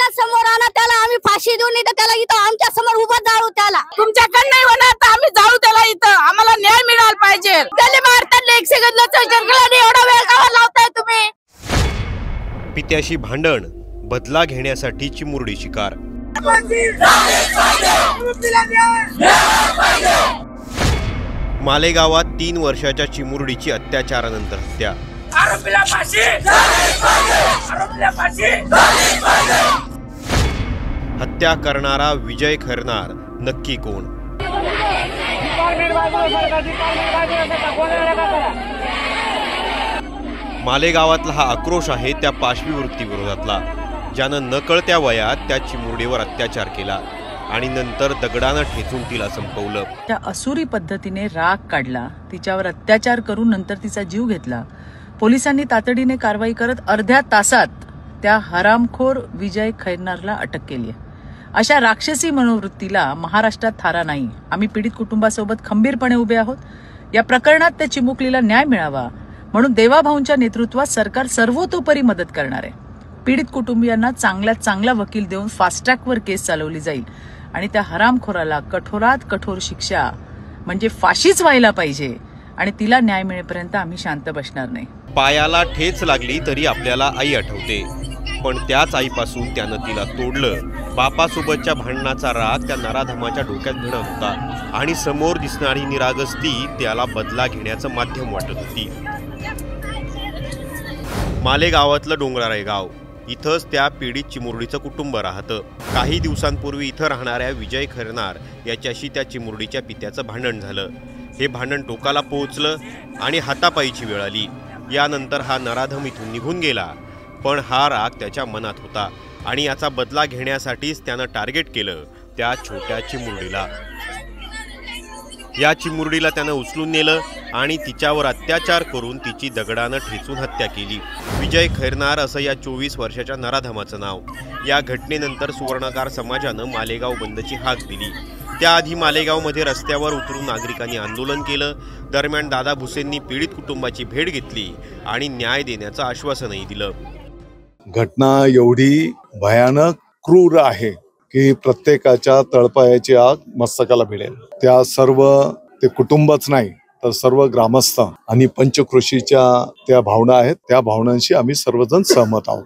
आमच्या समोर आणा त्याला, आम्ही फाशी देऊन इथं त्याला इथं आमच्या समोर उभं जाळू त्याला. तुमच्याकडे नाही होणार तर आम्ही जाळू त्याला इथं. आम्हाला न्याय मिळाला पाहिजे. त्याला मारतात एक सेकंदला एवढा वेळ का लावताय तुम्ही? पित्याशी भांडण, बदला घेण्यासाठी चिमुरडी शिकार. मालेगावात 3 वर्षाच्या चिमुरडीची अत्याचारानंतर हत्या. हत्या करणारा विजय खैरनार नक्की कोण? मालेगावातला हा आक्रोश आहे त्या पाशवी विरोधातला, ज्यानं नकळत्या वयात त्या चिमुरडीवर अत्याचार केला आणि नंतर दगडानं ठेचून तिला संपवलं. त्या असुरी पद्धतीने राग काढला, तिच्यावर अत्याचार करून नंतर तिचा जीव घेतला. पोलिसांनी तातडीने कारवाई करत अर्ध्या तासात त्या हरामखोर विजय खैरनारला अटक केली. अशा राक्षसी मनोवृत्तीला महाराष्ट्रात थारा नाही. आम्ही पीडित कुटुंबासोबत खंबीरपणे उभे आहोत. या प्रकरणात त्या चिमुकलीला न्याय मिळावा म्हणून देवाभाऊंच्या नेतृत्वात सरकार सर्वतोपरी मदत करणार आहे. पीडित कुटुंबियांना चांगल्यात चांगला वकील देऊन फास्ट ट्रॅकवर केस चालवली जाईल आणि त्या हरामखोराला कठोरात कठोर शिक्षा म्हणजे फाशीच व्हायला पाहिजे आणि तिला न्याय मिळेपर्यंत आम्ही शांत बसणार नाही. पायाला ठेच लागली तरी आपल्याला आई आठवते, पण त्याच आईपासून त्यानं तिला तोडलं. बापासोबतच्या भांडणाचा राग त्या नराधमाच्या डोक्यात भिडत होता आणि समोर दिसणारी निरागसती त्याला बदला घेण्याचं माध्यम वाटत होती. मालेगावातलं डोंगराळे गाव, इथंच त्या पीडित चिमुरडीचं कुटुंब राहतं. काही दिवसांपूर्वी इथं राहणाऱ्या विजय खैरनार याच्याशी त्या चिमुरडीच्या पित्याचं भांडण झालं. हे भांडण टोकाला पोहोचलं आणि हातापायीची वेळ आली. यानंतर हा नराधम इथून निघून गेला, पण हा राग त्याच्या मनात होता आणि याचा बदला घेण्यासाठीच त्यानं टार्गेट केलं त्या छोट्या चिमुरडीला. या चिमुरडीला त्यानं उचलून नेलं आणि तिच्यावर अत्याचार करून तिची दगडानं ठेचून हत्या केली. विजय खैरनार असं या 24 वर्षाच्या नराधमाचं नाव. या घटनेनंतर सुवर्णकार समाजानं मालेगाव बंदची हाक दिली. त्याआधी मालेगावमध्ये रस्त्यावर उतरून नागरिकांनी आंदोलन केलं. दरम्यान दादा भुसेंनी पीडित कुटुंबाची भेट घेतली आणि न्याय देण्याचं आश्वासनही दिलं. घटना एवढी भयानक क्रूर आहे की प्रत्येकाच्या तळपायाची आग मस्तकाला भिडेल. त्या सर्व ते कुटुंबच नाही तर सर्व ग्रामस्थ आणि पंचकृषीच्या त्या भावना आहेत, त्या भावनांशी आम्ही सर्वजण सहमत आहोत.